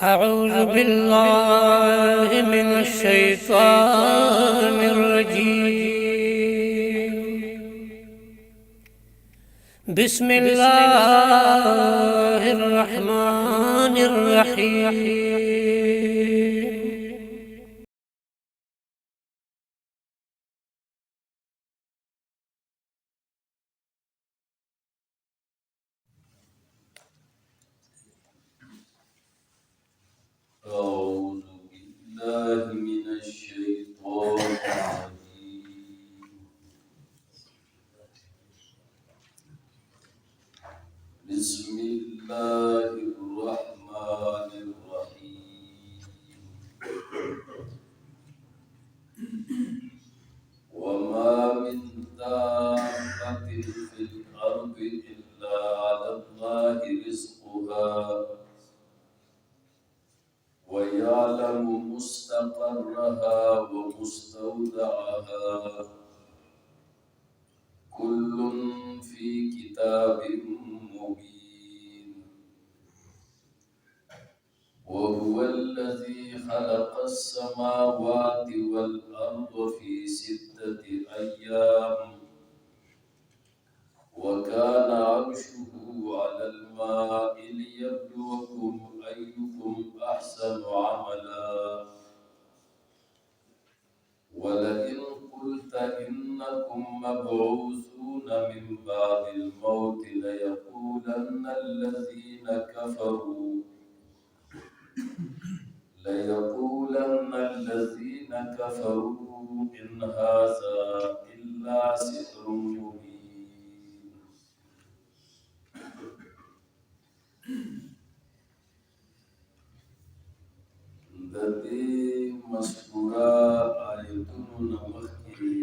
أعوذ بالله من الشيطان الرجيم. بسم الله الرحمن الرحيم. أعوذ بالله من الشيطان الرجيم. بسم الله الرحمن الرحيم. وما من دابة في الأرض إلا على الله رزقها ويعلم مستقرها ومستودعها كل في كتاب مبين. وهو الذي خلق السماوات والأرض في 6 أيام وكان عرشه على الماء ليبلوكم أيكم أحسن عملا. ولئن قلت إنكم مبعوثون من بعد الموت ليقولن الذين كفروا إن هذا إلا سحر مبين. د دې مذکوره آیتونو نه مخکې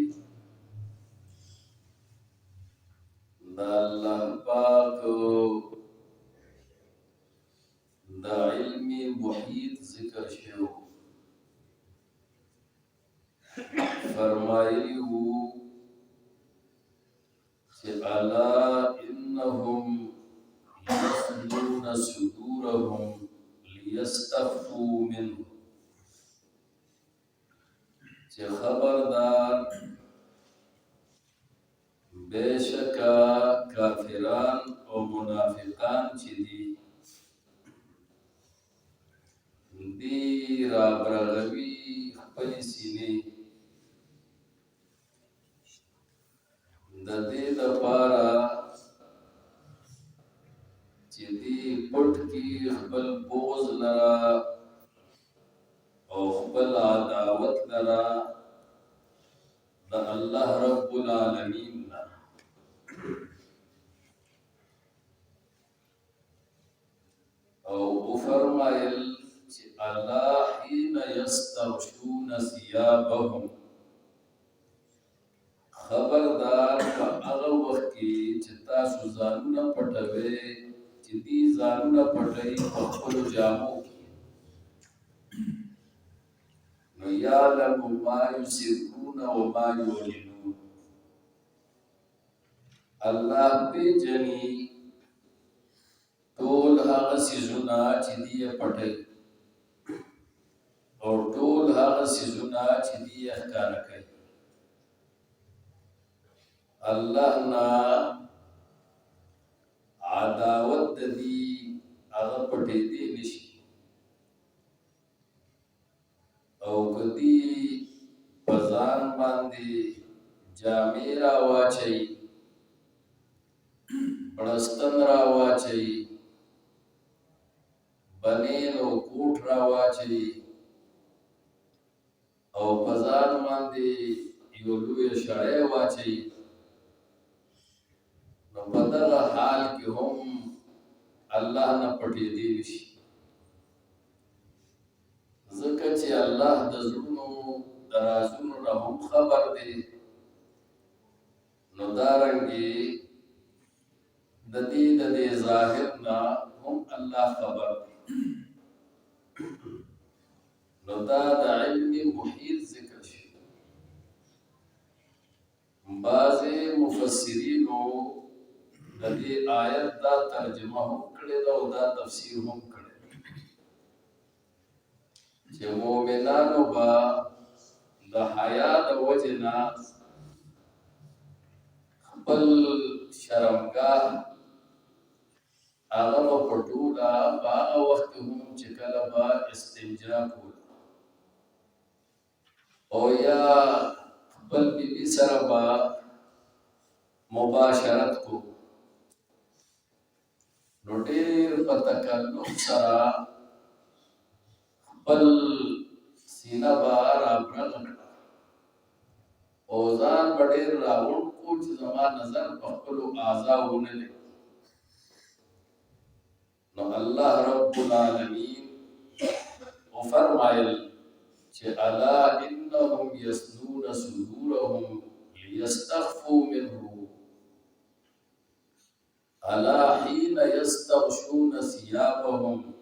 د الله پاک د علمي محیط ذکر شوی. فرمایلی وو چې الا انهم یثنون صدورهم لیستخفوا منه، چې خبردار بشکا کافران او منافقان چې دی رابرغوي خپل سینې د دې لپاره چې دی پټ کې خپل بغض لرا او خپل عداوت لرا د الله رب العالمین نه. او فرمایل چې الله حين يستغشون ثيابهم، خبردار په هغه وخت کې چې تاسو ځانونه پټوي، چې دې ځانونه پټوي په خپلو جامو کې، نو یعلم ما یسرون وما یعلنون. الله پیژني ټول هغه څیزونه چې دې پټوي او ټول هغه څیزونه چې دې ښکاره کوي. الله نا عداوت دی هغه پټې دی نشي، او کدی پزان باندې جامې را واچي، پړستن را واچي، بنین او کوټ را واچي، او پزان باندې یو لوی شړې واچي، نو په دغه حال کې هم الله نه پټې دی نشي. ځکه چې الله د زړونو د رازونو نه هم خبر دی، نو دارنګې د دې ظاهر نه هم الله خبر دی. نو دا د علمي محیط ذکر شي. بعضې مفسرینو د دې آیت دا ترجمه هم کړې ده او دا تفسیر هم کړی ده. مومنانو با د حیا د وجنا خپل شرمګاه هغه په ټوله په هغه وخت هم چې کله به استنجا کول او یا خپل بیبي سره به مباشرت کو نو ډېر په تکلف سره خپل سینه به رابرغه کړه او ځان به ډېر راغونډ کو چې زما نظر په خپلو اعضاء ونه لګي نو الله رب العالمین وفرمایل چې الا انهم یسنون صدورهم لیستخفوا منه الا حين يستغشون ثيابهم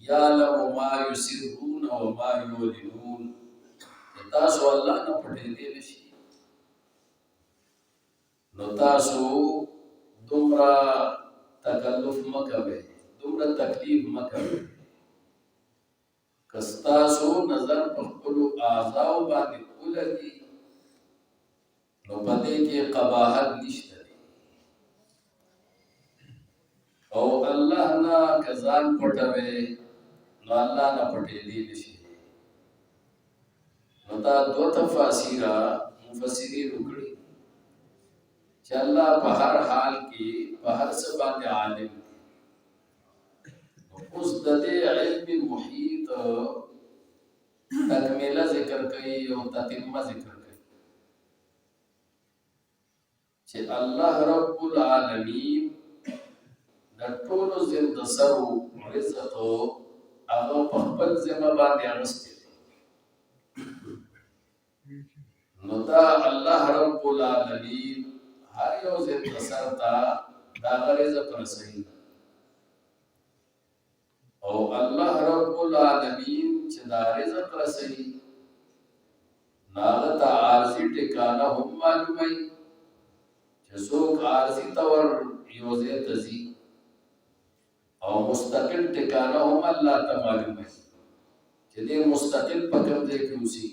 يعلم ما يسرون وما يعلنون تاسو الله نه پټې دی نشي نو تاسو دومره تکلف مکوئ دومره تکلیف مکوئ کستاسو نظر په خپلو اعضاو باندې ولګي نو په دې کې قباحت نشته او الله نه کزان پټوي نو الله نه پټېدی نشي نو دا دو تفاسیر مفسرین وکړي چې الله په هر حال کې په هر څه باندې عالم دی اوس د دې علم محیط تکمیله ذکر کوي او تتمه ذکر کوي چې الله رب العالمین د ټولو زنده سرو رزق هغه په خپل ذمه باندې اغوستی نو دا الله رب العالمین هر یو زنده سر ته دا رزق رسوي او الله رب العالمین چې دا رزق رسوي ناغه ته عارضی ټکانه هم معلومي چې څوک عارضی تور یو ځای ته ځي او مستقل ټکانه هم الله ته معلوم دی چې دې مستقل په کوم ځای کې اوسي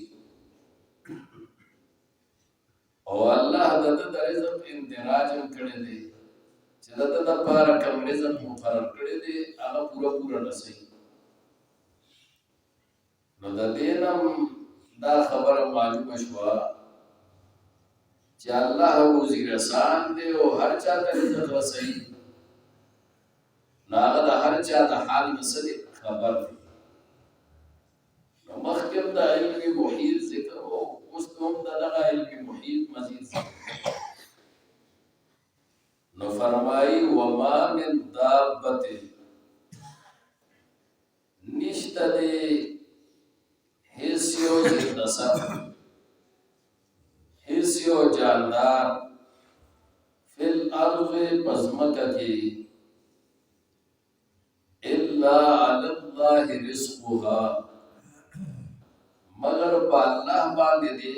او الله د رزق اندراج هم کړی دی چې د لپاره کوم رزق مقرر کړی دی هغه پوره رسوي نو د دې نم دا خبره معلومه شوه چې الله روزي رسان دی او هر چا ته رزق رسوي ناغه د هر چا د حال نسلی خبر دی نو مخکم د علم محیط ذکر او اوس هم دغه علم محیط مزید ذکر نو فرمایي وما من دابت نشته دی هیڅ یو زنده سر هیڅ یو جاندار فی الارض پزمکه کې الا علی الله رزقها مگر په الله باندې دی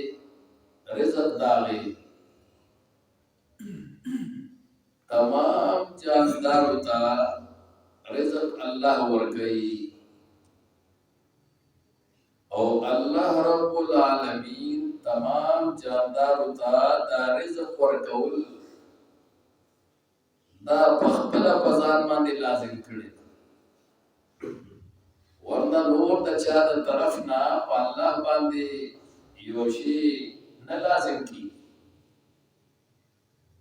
رزق داغي تمام جاندارو ته رزق الله ورکړي او الله رب العالمین تمام جاندارو ته دا رزق ورکول دا په خپل ځان باندې لازم کړی ورنه نور د چا د طرف نه په الله باندې یو شی نه لازم کی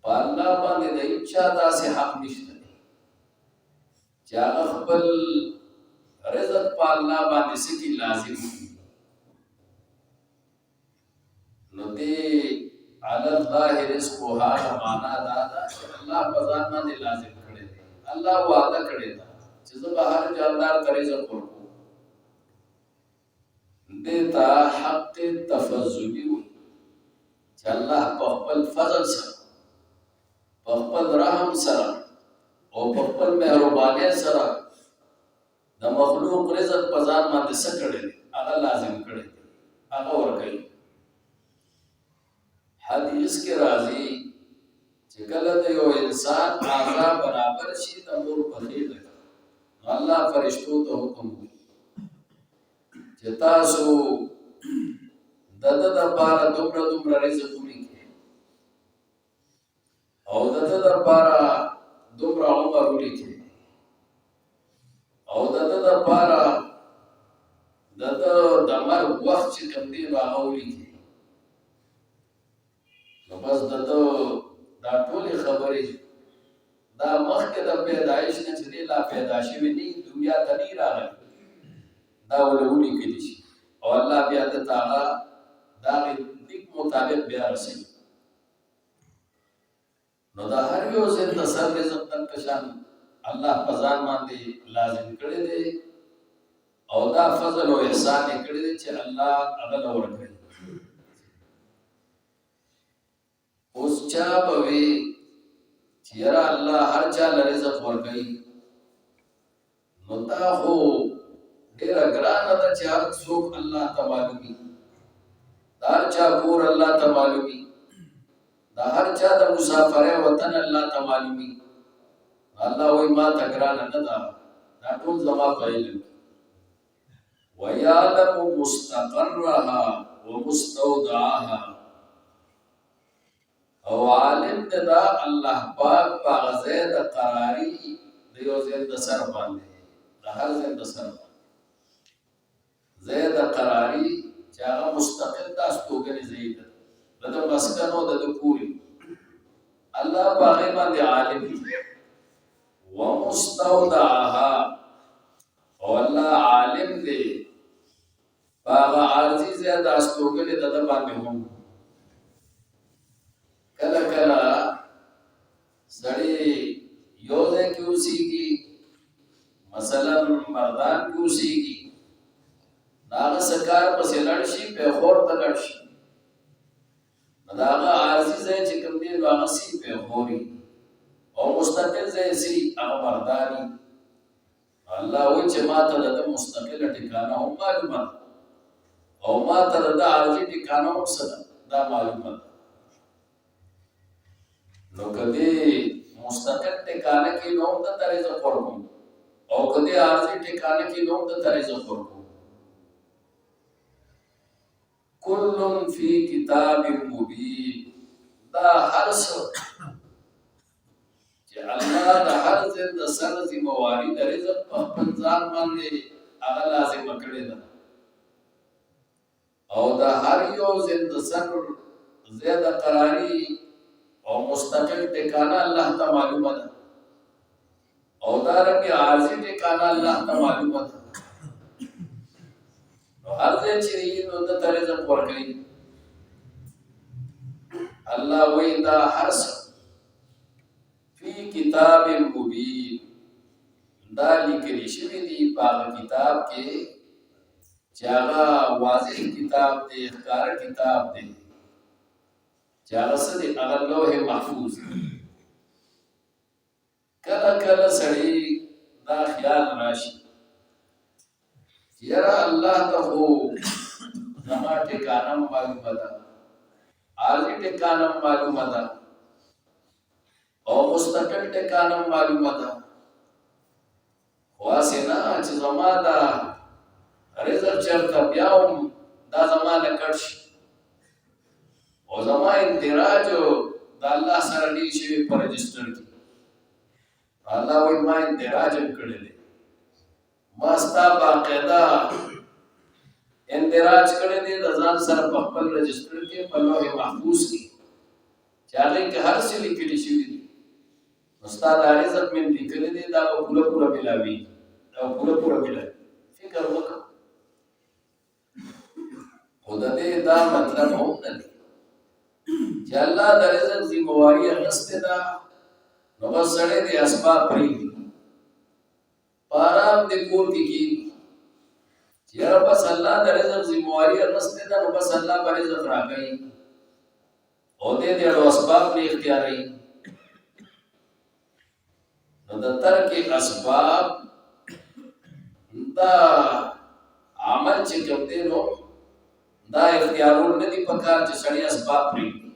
په الله باندې د هیچا داسې حق نشته چې هغه خپل رزق په الله باندې سکی لازم کی نو دې علی الله رزقها معنا دا ده چې الله په ځان باندې لازم کړی دی الله وعده کړی دی چې زه به هر جاندار ته رزق ورکوم دیتا حق تفضلی وي چې الله په خپل فضل سره په خپل رحم سره او په خپل مهرباني سره د مخلوق رزق په ځان باندې څه کړی هغه لازم کړی هغه ورکوي حدیث کې راځي چې کله د یو انسان اعضا برابر شي د مور په خېټه الله فرشتو ته حکم کوي چې تاسو د ده دپاره دومره دومره رزق ولیکئ او د ده دپاره دومره عمر ولیکئ او د ده دپاره د ده د مرګ وخت چې کوم دی نو هغه ولیکئ. نو بس د ده دا ټولې خبرې دا مخکې د پیدایش نه چې دی لا پیدا شوي نه دنیا ته نه راغلی دا ولې ولیکلی شي او الله بیا ده ته هغه د هغې لیک مطابق بیا رسوي. نو دا هر یو ځل د سر رزق دلته شان الله په ځان باندې لازم کړی دی او دا فضل او احسان یې کړی دی چې الله هغه له ورکړي. اوس چا به وي چې یاره الله هر چا له رزق ورکوي نو دا خو ډېره ګرانه ده چې هر څوک الله ته معلومي، د هر چا کور الله ته معلومي، د هر چا د مسافرۍ وطن الله ته معلومي. الله وایي ما ته ګرانه نه ده، دا ټول زما په علم کې. وَيَعْلَمُ مُسْتَقَرَّهَا وَمُسْتَوْدَعَهَا او عالم ده دا الله پاک په هغه ځای د قراري د یو ځای د سر باندې د هر ځای د سر باندې ځای د قراري چې هغه مستقل دا ستوګنې ځای ده د ده مسکن او د ده کوري الله په هغې باندې عالم دی. ومستودعها او الله عالم دی په هغه عارضي ځای د استوګنې د ده باندې هم. کله کله سړی یو ځای کې اوسېږي، مثلا مردان کې اوسېږي، د هغه څه کار پسې لاړ شي پیښور ته لاړ شي نو د هغه عارضي ځای چې کوم دی نو هغه سي پیښوري او مستقل ځای سي هغه مرداني. الله وایي چې ما ته د ده مستقله ټکانه هم معلومه ده او ما ته د ده عارضي ټکانه هم څه ده دا معلومه ده. نو کدی مستقل ټکانه کې نو د رزق ورکوم او کدی عارضي ټکانه کې نو د رزق ورکوم. کل فی کتاب مبین دا هر څه چې الله د هر ځای د سر ذمہواري د رزق په خپل ځان باندې هغه لازمه کړې ده او د هر یو ځای د سر ځای د قراري او مستقل ټکانه الله ته معلومه ده او دارنګه عارضي ټکانه الله ته معلومه ده. نو هر ځای چې نو د رزق ورکوي الله وایي دا هر څه فی کتاب مبین دا لیکلي شوي دي په هغه کتاب کې چې هغه واضح کتاب دی، ښکاره کتاب دی چې هغه څه دی هغه لوح محفوظ دی. کله کله سړی دا خیال راشي چې یاره الله ته خو زما ټکانه معلومه ده، عارضي ټکانه معلومه ده او مستقل ټکانه معلومه ده، خو هسې نه چې زما دا رزق چېرته بیا هم دا زما نه کټ شي او زما اندراج د الله سره ډیل شوي په رجسټر کې. الله وایي ما اندراج هم کړی دی، ما ستا باقاعده اندراج کړی دی د ځان سره په خپل رجسټر کې په لوح محفوظ کې چې هغې کې هر څه لیکلي شوي دي. نو ستا دا رزق مې لیکلی دی دا به پوره پوره میلاوېږي، دا به پوره پوره میلاوي. فکر وکړه خو د دې دا مطلب هم نه دی چې الله د رزق ذمہواري اخیستې ده نو بس سړی د اسباب پرېږدي په ارام د کور کې کښېني چې یاره بس الله د رزق ذمہواري اخیستې ده نو بس الله به رزق راکوي او دې د اړو اسباب نه اختیاروي. نو د ترک اسباب دا عمل چې کوم دی نو دا اختیارول نه دي پکار چې سړی اسباب پرېږدي.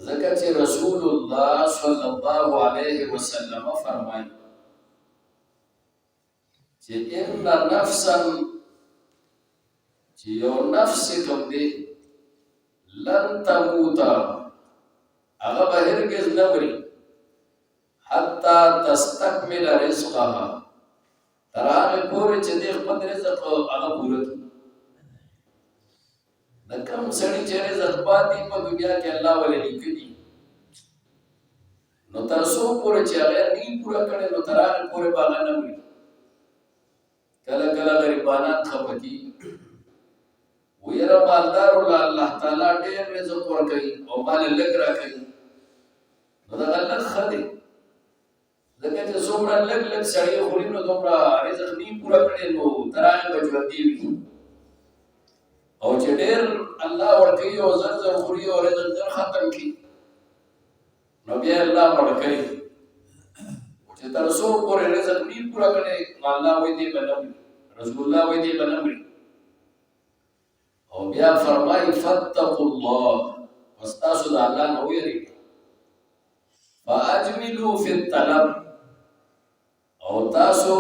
ځکه چې رسول الله صلی الله علیه وسلم فرمایي چې ان نفسا چې یو نفس کوم دی لن تموت هغه به هرګز نه مري حتی تستکمل رزقها تر هغې پورې چې دی خپل رزق هغه پوره کړي. د کوم سړي چې رزق پاتې په دنیا کې الله ولې لیکلي نو تر څو پورې چې هغه نه پوره کړي نو تر هغې پورې به هغه نه مري. کله کله غریبانان خفه کېږي ویره مالدارو له الله تعالی ډېر رزق ورکوي او مال یې لږ راکوي نو دغه لږ ښه دی ځکه چې څومره لږ لږ سړی خوري نو دومره رزق نه پوره کړي نو تر هغې به ژوندي وي او چې ډېر الله ورکوي او زر زر خوري او رزق زر ختم کړي نو بیا الله مړ کوي چې تر څو پورې رزق نه پوره کړي نو الله وایي دی به نه مري رسول الله وایي دی به نه مري او بیا فرمایي فاتقوا الله پس تاسو د الله نه ویریږئ فاجملوا فی الطلب او تاسو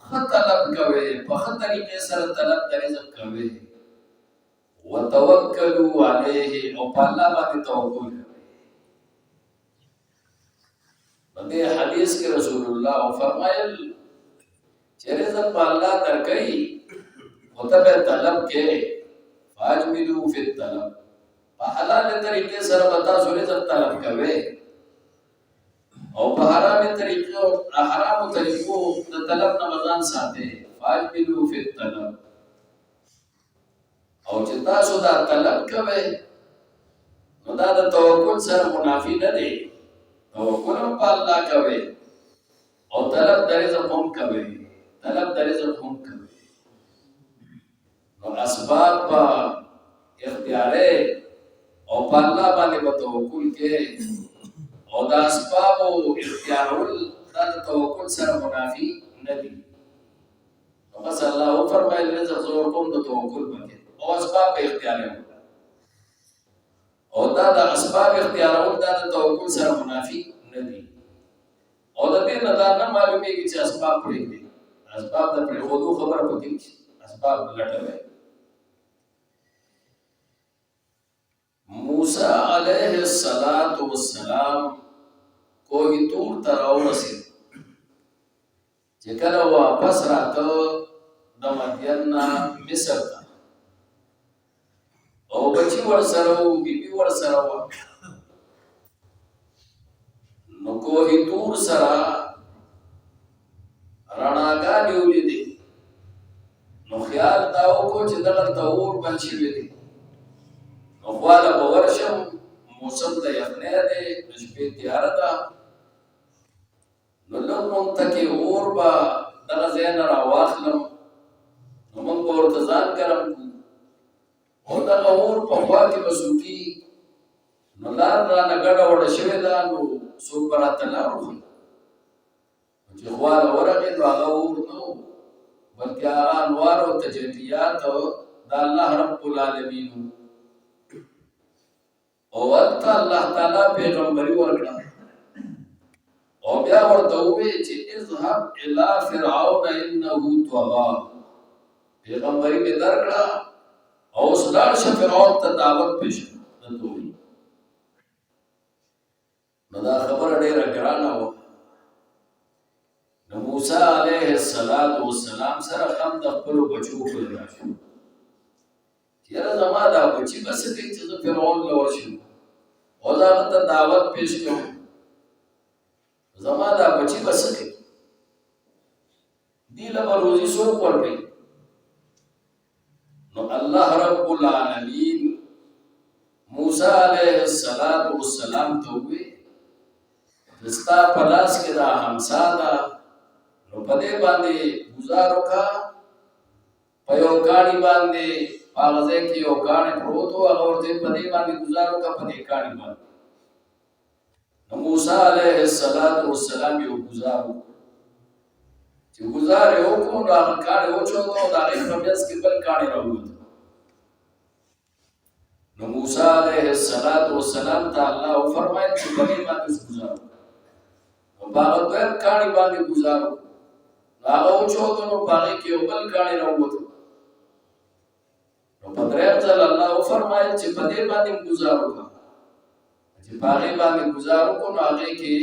ښه طلب کوئ په ښه طریقې سره طلب د رزق کوئ وتوکلوا علیه او په الله باندې توکل کوئ. په دې حدیث کې رسول الله فرمایل چې رزق په الله درکوي خو ته به طلب کوې فاجملوا فی الطلب په حلال طریقې سره به تاسو رزق طلب کوئ او په حرامو طریقو د طلب نه ځان ساتئ. فاجملوا فی الطلب او چې تاسو دا طلب کوئ نو دا د توکل سره منافي نه دی. توکل هم په الله کوئ او طلب د رزق هم کوئ نو اسباب په اختیارې او په الله باندې به توکل کې او د اسبابو اختیارول دا د توکل سره منافي نه دي. نو بس الله وفرمایل رزق زه ورکوم د توکل باندې او اسباب به اختیارول او دا د اسباب اختیارول دا د توکل سره منافي نه دي. او د دې نه دا نه معلومیږي چې اسباب پرېږدي اسباب د پرېښودو خبره پکې اسباب لټوي. موسی علیه السلام کوهی تور ته راورسېد چې کله واپس راته د مدین نه مصر ته او بچي ورسره وو بیبي ورسره وه نو کوهی تور سره رڼاګانې ولیدې نو خیال دا وکړو چې دغلته اور بل شوي دي نو خواله به ورشم موسم د یخنۍ دی د شپې تیاره ده نو لږ مونږ تکې اور به دغه ځای نه راواخلم نو مونږ به ورته ځان ګرم کړو او دغه اور په خوا کې به څوکي نو لار رانه ګډه وډه شوې ده نو څوک به راته لار وښیي چې خواله ورغې نو هغه اور نه و بلکې هغه انوار او تجلیات د الله رب العالمین او ورته الله تعالی پیغمبري ورکړه او بیا ورته وویل چې اذهب الى فرعون انه طغى پیغمبري مې درکړه او اوس لاړ شه فرعون ته دعوت پیش کړه نو دا خبره ډېره ګرانه وه. نو موسی علیه السلام سره هم د خپلو بچو پیدا شو چې یاره زما دا بچي به څه کوي چې زه فرعون له ورشم او زه هغه ته دعوت پیش کړم زما دا بچي به څه کوي دې له به روزي څوک ورکوي نو الله رب العالمین موسی علیه السلام ته وویل ستا په لاس کې دا همسا ده نو په دې باندې ګزار وکړه په یو کاڼي باندې په هغه ځای کې یو کاڼی پروت و هغه ورته په دې باندې ګزار وکړه په دې کاڼي باندې نو موسی علیه السلام یو ګزار وکړو چې ګزار یې وکړو نو هغه کاڼی وچوتو او د هغې په منځ کې بل کاڼی راووت نو موسی علیه السلام ته الله وفرمایل چې په دې باندې ګزار وکړه نو په هغه دویم کاڼي باندې ګزار وکړو نو هغه وچوتو نو باغې کې یو بل کاڼی راووتو. نو په درېیم ځل الله وفرمایل چې په دې باندې ګزار وکړه. چې په هغې باندې ګزار وکړو نو هغې کې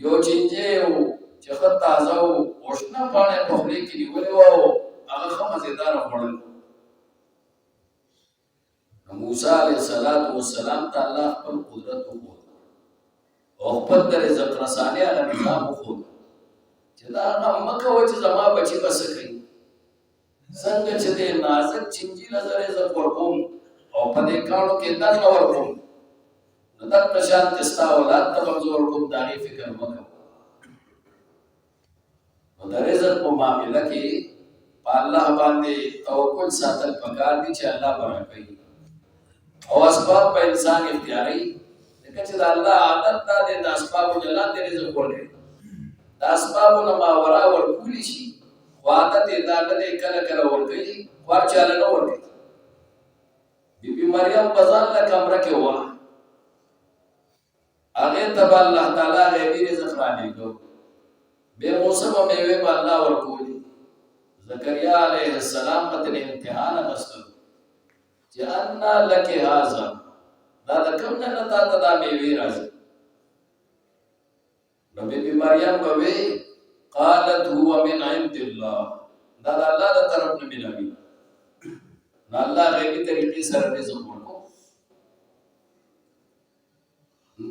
یو چینجی و چې ښه تازه و او شنه پاڼه یې په خولې کې نیولې وه او هغه ښه مزېداره خوړل. نو موسی علیه السلام ته الله خپل قدرت وښود او خپل د رزق رسانۍ هغه نظام وښود چې دا هغه مه کوه چې زما بچي به څه کوي. څنګه چې دې نازک چینجي له زه رزق ورکوم او په دې کاڼو کې دننه ورکوم، نو دغه شانتې ستا اولاد ته به زه ورکوم، د هغې فکر مه کوه. نو د رزق په معامله کې په الله باندې توکل ساتل پکار دي چې الله به راکوي او اسباب په انسان اختیاري. ځکه چې د الله عادت دا دی د اسبابو نه لاندې رزق ورکوي. د اسبابو نه ماورا ورکولی شي خو عادت یې دا نه دی کله کله ورکوي خو هر چاله نه ورکوي. بیبي مریم په ځان له کمره کې وه، هغې ته به الله تعالی غیبي رزق رالېږه، بې موسمه میوې به الله ورکولي. زکریا علیه السلام به ترې امتحان اخیستل چې انا لک هذا، دا د کوم نه نه تا ته دا میوې راځي؟ نو بیبي مریم به وی قالت هو من عند الله، دا د الله د طرف نه ملاوي. نو الله غیبي طریقې سره رزق ورکو.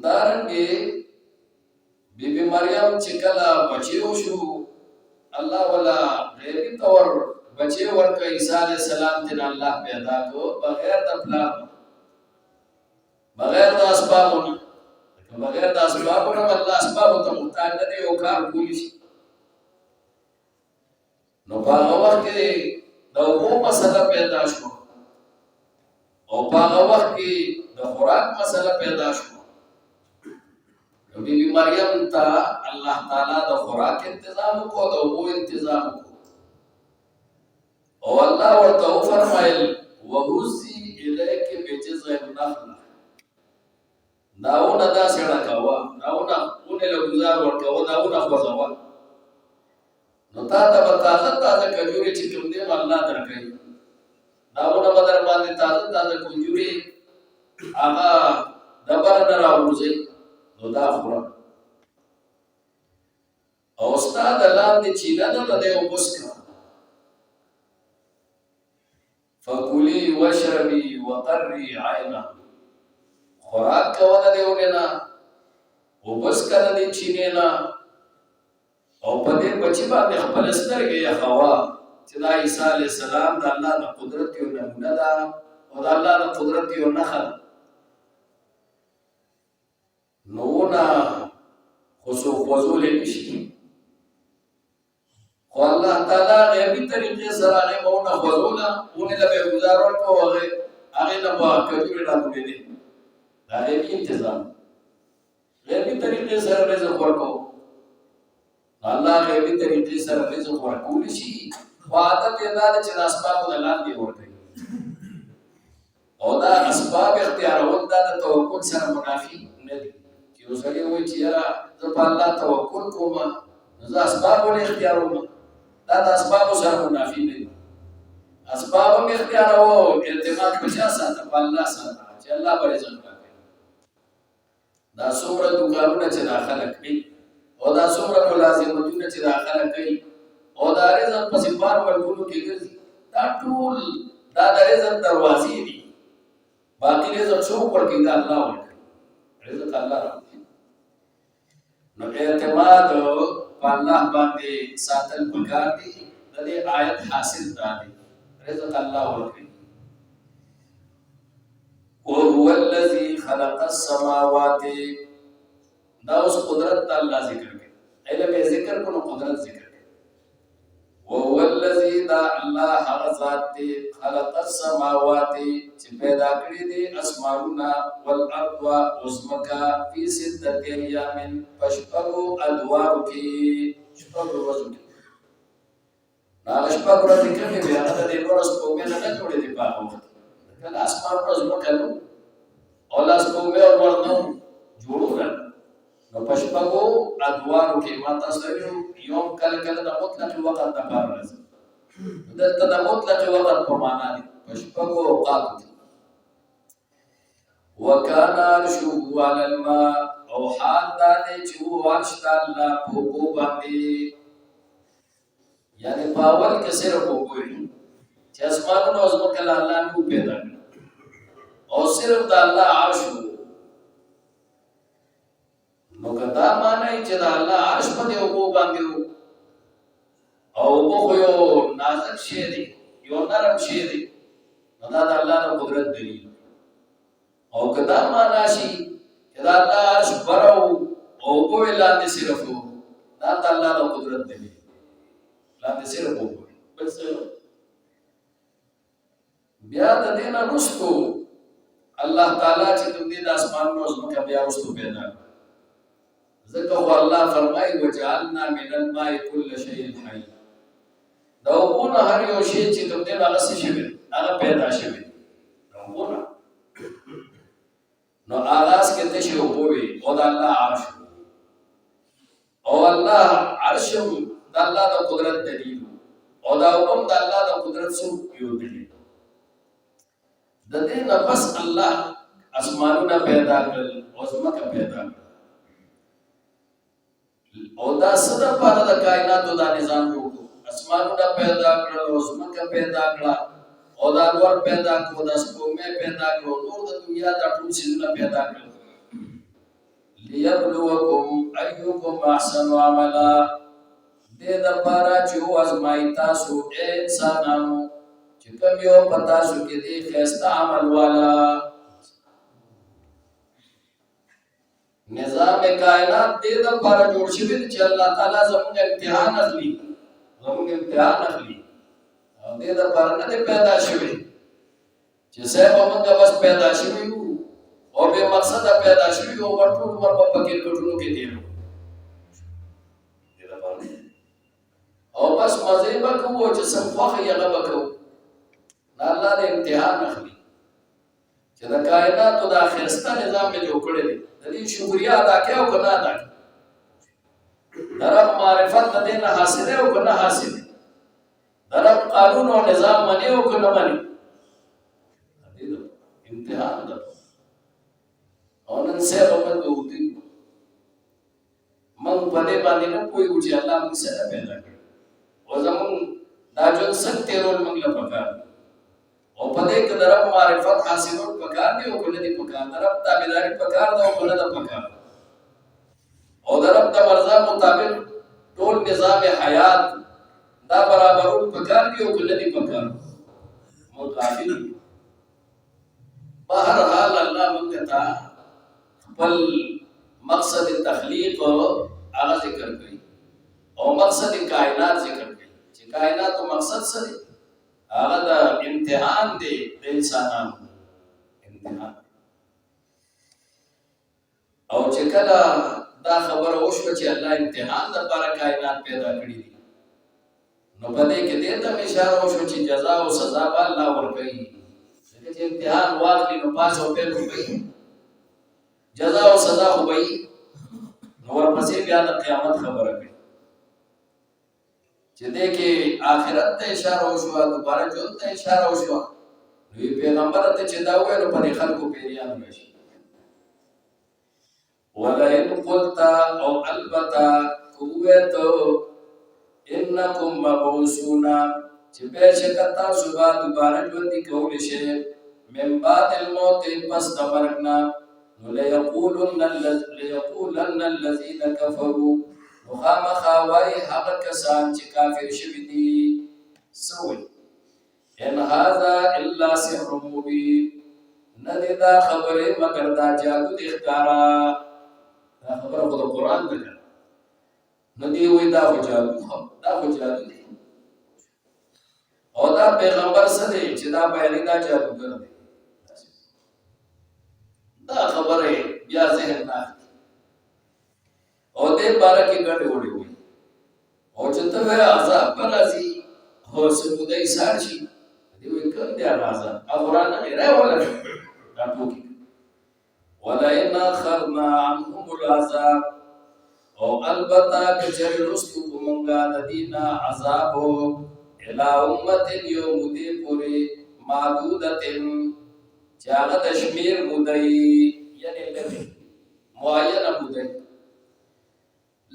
دارنګې بیبي مریم چې کله بچی وشو الله ولا غیبي طور بچی ورکړه. عیسی علیه السلام ته الله پیدا کو بغیر د پلار، بغیر د اسبابو نه. بغیر د اسبابو نه الله اسبابو ته محتاج نه دی او کار کولی شي. نو په هغه وخت کې د اوبو مسله پیدا شوه او په هغه وخت کې د خوراک مسله پیدا شوه. نو بیبي مریم ته الله تعالی د خوراک انتظام وکړو، د اوبو انتظام وکړو او الله ورته وفرمایل وهزي الیک بجذع النخله، داونه داسې ډکوه، داونه ونې له ګزار ورکوه، داونه خوځوه، نو تا ته به تازه تازه کجورې چې کوم دی الله درکوي. داونه به در باندې تازه تازه کجورې هغه ډبره نه راووځي، نو دا خوره او ستا د لاندې چینه ده د دې اوبه څښه. فکلي واشربي وقري عینا، خوراک کوه د دې ونې نه، اوبه څښه د دې چینې نه او په دې بچي باندې خپل سترګې یخوه چې دا عیسی علیه السلام د الله د قدرت یو نمونه ده او د الله د قدرت یو نښه ده. نو ونه خوځولی نه شي، خو الله تعالی غیبي طریقې سره هغې به ونه خوځوله، ونې له به یې ګزار ورکړو، هغې نه به کجورې راټولېدې. دا غیبي انتظام، غیبي طریقې سره رزق ورکړو. الله غیبي طریقې سره رزق ورکولی شي خو عادت یې دا ده چې د اسبابو نه لاندې ورکوي او دا اسباب اختیارول دا د توکل سره منافي نه دي. چې یو سړی وایي چې یاره زه په الله توکل کوم نو زه اسباب ولې اختیاروم، دا د اسبابو سره منافي نه دي. اسباب هم اختیاروه، اعتماد په چا ساته؟ په الله ساته چې الله به رزق راکوي. دا څومره دوکانونه چې دا خلک کوي او دا څومره ملازمتونه چې دا خلک کوي او دا رزق پسې بار ورکولو کې ګرځي، دا ټول دا د رزق دروازې دي. باقي رزق څوک ورکوي؟ دا الله ورکوي، رزق الله راکوي. نو اعتماد په الله باندې ساتل پکار دي. د دې آیت حاصل دا دی رزق الله ورکوي. وهو الذي خلق السماوات، دا اوس قدرت الله ذکر کوي، علم ذکر کو نو قدرت ذکر کوي. وهو الذي دا الله هغه ذات دی خلق السماوات چې پیدا کړی دي اسمانونه والارض وزمکا فی ستة ایام پشپغو ادوارو کې شپږ ورځو کې. دا شپږ ورځې کومې دي؟ هغه د دې ورځ په ومه نه جوړې دي په هغه وخت کله اسمان ورځ مکه نو او لاس په ومه ورنو جوړو کړل نو پشپغو ادوارو کې ما تاسو ته یوم کله کله د مطلق وخت د کار راځي دلته د مطلق وخت په معنا دی پشپغو اوقات وکانا عرشه علی الماء او حال دا دی چې عرش د الله په اوبو باندې یعنی پاول کې صرف وګوري چې اسمانونو او ځمکه له الله نه پیدا کړ او صرف د الله عرش نو کدا معنی چې د الله عرش په دې اوبو باندې او اوبو خو یو نازک شی دی یو نرم شی دی نو دا د الله د قدرت دلیل او کدا معنی شي چې د الله عرش برو او اوبو لاندې صرف دا د الله د قدرت دلیل لاندې صرف اوبو بس بیا د دې نه رسو الله تعالی چې د دې د اسمانونو ځمکه بیا رسو پیدا ذکر الله فرمای وجعلنا من الماء كل شيء حي دا وونه هر یو شی چې د دې هغه څه شوی هغه پیدا شوی دا وونه نو آغاز کې ته شی وګوري او د الله عرش او الله عرش د الله د قدرت دلیل او دا هم د الله د قدرت سو یو دلیل د دې نه پس الله اسمانونه پیدا کړل او ځمکه پیدا کړل او دا صد پاره د کائناتو دا نظام جوړ اسمانونه پیدا کړل او ځمکه پیدا کړه او دا نور پیدا کړو د سپوږمۍ پیدا کړو نور د دنیا د ټول شیونه پیدا کړل ليبلوکم ایوکم احسن عملا دې د پاره چې ازمای تاسو انسانانو چې کوم یو پتا شو کې دې خسته عمل والا نظام کائنات دې د پاره جوړ شوی چې الله تعالی زموږ امتحان اخلي او دې د پاره نه پیدا شوی چې سبا موږ بس پیدا شوی او به مقصد پیدا شوی او ټول عمر په پکې کټونو کې دی او بس مزه به کوو چې څنګه یې غو کوو الله دې امتحان اخلي چې د کائنات د اخرسته نظام به جوړ کړی دی د دې شکریا ادا کړو او کنه ادا درب معرفت د دې نه حاصله او کنه حاصله درب قانون او نظام منی او کنه منی دې امتحان ده او نن سبا باندې وتی من په دې باندې نه کوئی چې الله موږ سره پیدا کړ او زمون دا جون سخت رول موږ له پکار او په دې کې درب معرفت حاصلول پکار دی او کنه دې پکار درب تابعداري پکار ده او کنه د پکار او درب د مرزا مطابق ټول نظام حیات دا برابرول پکار دی او کنه دې پکار مقابل بهر حال الله موږ ته خپل مقصد تخلیق هغه ذکر کړي او مقصد کائنات ذکر کړي چې کائنات او مقصد څه دی هغه د امتحان دی د انسانانو امتحان او چې کله دا خبره وشوه چې الله امتحان د لپاره کائنات پیدا کړی دي نو په دې کې دې ته اشاره وشوه چې جزاء او سزا به الله ورکوي چې امتحان واخلي نو پاس او فیل کوي جزاء او سزا خو وي نو ورپسې بیا د قیامت خبره کوي چې دې کې آخرت ته اشاره وشوه دوباره ژوند ته اشاره وشوه نو پیغمبر ته چې دا وایي نو په خلکو پیریان راشي ولئن قلت او البتا قوتو انکم مبعوثون چې به شکتا صبح دوباره ژوند کول شي من بعد الموت پس د مرګنا نو ليقولن الذين كفروا وخامخاوي هغه کسان چې کافر شوي دي سوي ان هذا الا سحر مبين ندی دا خبره مگر دا جادو دی ښکارا دا خبره خو د قران ده ندی وې دا خو جادو دی او دا پیغمبر سره چې دا بیان دا جادوګر دی دا خبره بیا ذهن نه او دې باره کې ګډ وړي وي او چې ته عذاب پر راځي او سمودای سارشي دې وې کوم دی عذاب قرآن نه راوړل راټوکی ولا ان خرنا عنهم العذاب او البتا کچر رستو کمنگا ددینا عذابو الى امت یوم دی پوری معدودت چاگه تشمیر مدئی یعنی لگی معین مدئی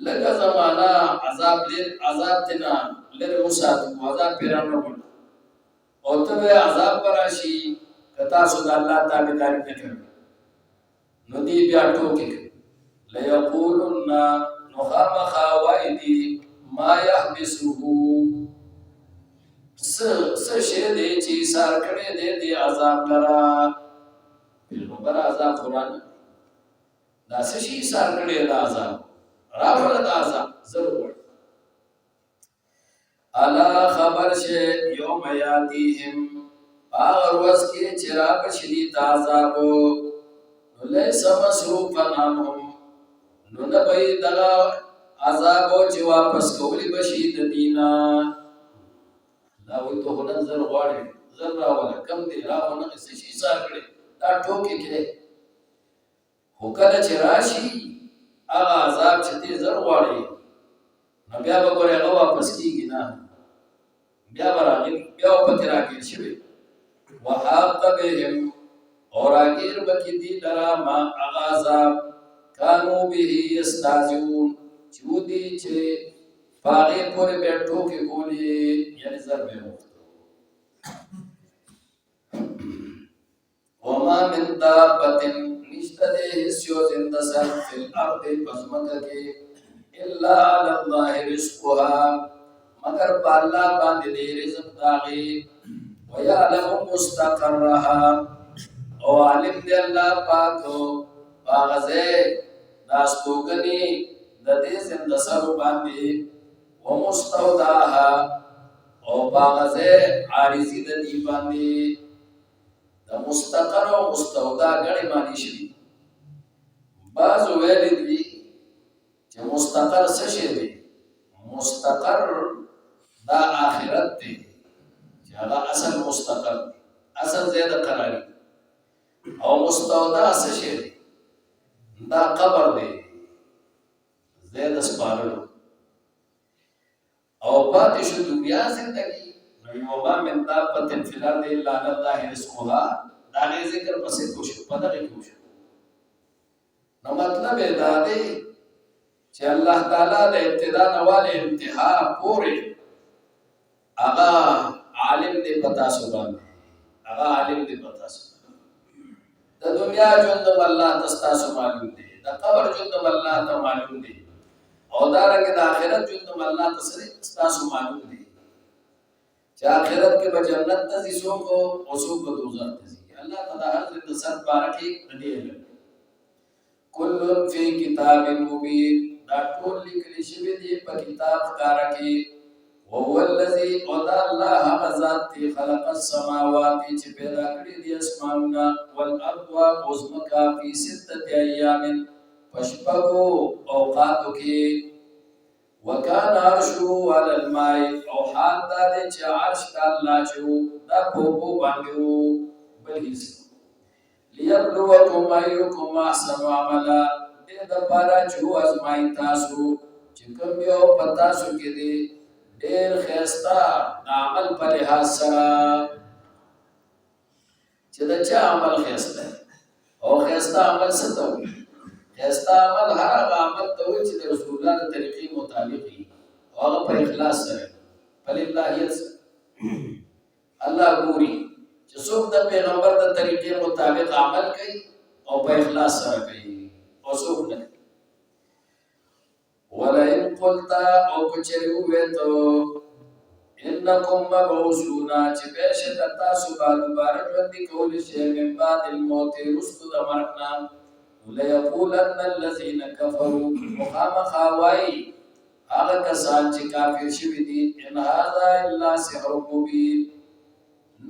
لگا زمانہ عذاب تنا لر مساتو عذاب پیران رکن اور تب عذاب براشی کتا سود اللہ تابداری نکر ندی بیا ٹوکی لیقولن نخام خاوائدی ما یحبسوہو سشے دے چی سارکڑے دے دی عذاب لرا پیغمبر عذاب قرآن دا سشی سارکڑے دا عذاب راوڑ دا عذاب ضرور الا خبر شے یوم یاتیہم آغر وز کے چراغ شدید عذابو لیس مصروفا عنہم نبئی دغا عذابو چی واپس کولی بشید دینا لاوی تو خنن زر غواری زر راولا کم دی راونا سشی سارکڑے دا ٹوکی کرے حکل چراشی آغا عذاب چتی زر غواری بیا بگوری اغا واپس کی گی نا بیا براغی بیا پتی راگیر شوی وحاق بهم اور آگیر بکی دی لرا ما اغا عذاب کانو بیہی استازیون چودی چے پاغی پوری بیٹھو کی کولی یعنی ضرب مفتو وما من دابت نشتدے حسیو زندسر فی الارض بزمکہ الا علی اللہ رزقها مگر پالا باندې دې رزق داغي ويعلم مستقرها او علم دې الله پاک باغزه داستوګني د دې زند سر باندې ومستودعها او باغزه عارضی د دې باندې د مستقر او مستودع غړي معنی شي بعض ویل دي چې مستقر څه شي دی مستقر دا آخرت دی چې هغه اصل مستقر اصل زیاده قراری او مستودع څه شي دی دا قبر دی زیاده سپارلو او پاتې شو دنیا زندگی نو یوما من دابة فی الارض الا علی الله رزقها دا غي ذکر پسې کوشش پدغه کوشش نو مطلب دا دی چې الله تعالی د ابتدا نواله انتها پورې اغا عالم دې پتا سو باندې اغا عالم دې پتا سو د دنیا ژوند الله تاسو معلوم دي د قبر ژوند الله ته معلوم دي او دا رنګ د آخرت ژوند الله تاسو معلوم دي چې آخرت کې به جنت ته ځو کو او سو په دوزخ ته ځي الله تعالی هر څه د سر بارکه ندی کل فی کتاب مبین دا ټول لیکل شوی دی په کتاب ښکارا کې هو الذی قضى الله غزات خلق السماوات چې پیدا کړی دي اسمانونه والارض وزمکا فی سته ایام پشپغو اوقاتو کې وکان عرشه علی الماء او حال دا چې عرش الله چې دا په باندې بل هیڅ لیبلوکم ایکم احسن عملا دې د پاره چې ازمای تاسو چې کوم یو پتا سو کې دي ډېر خيستا عمل په لحاظ سره چې دا چا عمل خيستا او خيستا عمل څه ته وي خيستا عمل هغه عمل ته وي چې د رسول الله د طریقې مطابق وي او هغه په اخلاص سره په للهیت الله ګوري چې څوک د پیغمبر د طریقې مطابق عمل کوي او په اخلاص سره کوي او څوک نه ولئن قلت او کچریو ویتو انکم مبعوثون چې بهشت تاسو باندې دوباره ژوند کول شي من بعد الموت رستو د مرګنا وليقولن الذين كفروا مخامخ وای هغه کسان چې کافر شوي دي ان هذا الا سحر مبين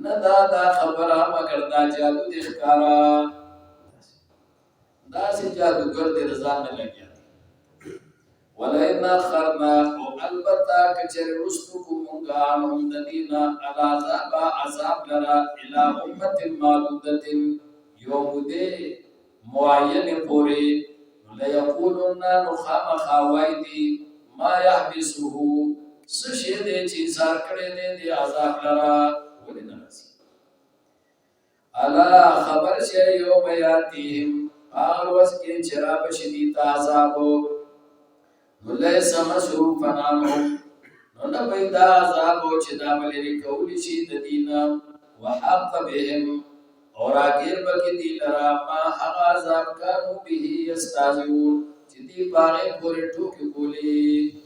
ندا دا خبره مگر دا جادو د ښکارا دا سي جادوګر د رضا نه لګیا ولئن اخرنا او البتا کچر رستکم غانهم ددینا العذاب عذاب لرا الى امه معدوده يوم دي معين پوری ليقولن نخام خاويدي ما يحبسه سشيدي چي سارکڑے دي عذاب لرا ولنا نسي الا خبر شيء يوم ياتيهم آروز کے چراب شدید عذابو ليس مصروفا عنهم نبيدا عذابو چدا بلری کولی شید دینا وحق بهم اور آگیر بکی دی لرا ما حق عذاب کانو به یستازیون چدی باغی پوری ٹوکی کولی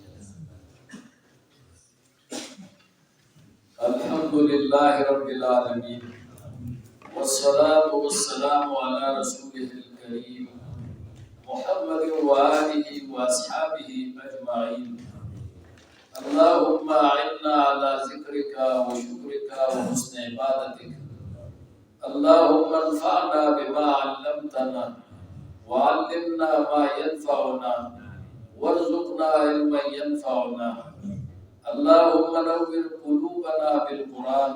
الحمد لله رب العالمين والصلاة والسلام على رسوله الكريم محمد وآله وأصحابه أجمعين اللهم أعنا على ذكرك وشكرك وحسن عبادتك اللهم انفعنا بما علمتنا وعلمنا ما ينفعنا وارزقنا علما ينفعنا اللهم نور قلوبنا بالقرآن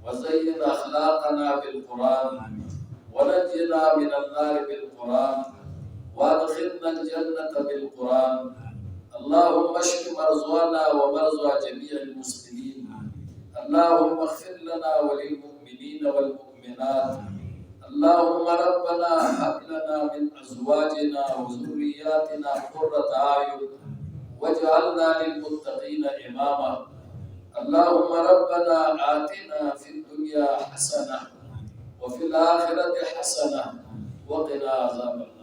وزين أخلاقنا بالقرآن ونجنا من النار بالقرآن وادخلنا الجنة بالقرآن اللهم اشف مرضانا ومرضى جميع المسلمين اللهم اغفر لنا وللمؤمنين والمؤمنات اللهم ربنا هب لنا من أزواجنا وذرياتنا قرة أعين واجعلنا للمتقين إماما اللهم ربنا آتنا في الدنيا حسنة وفي الآخرة حسنة وقنا عذاب النار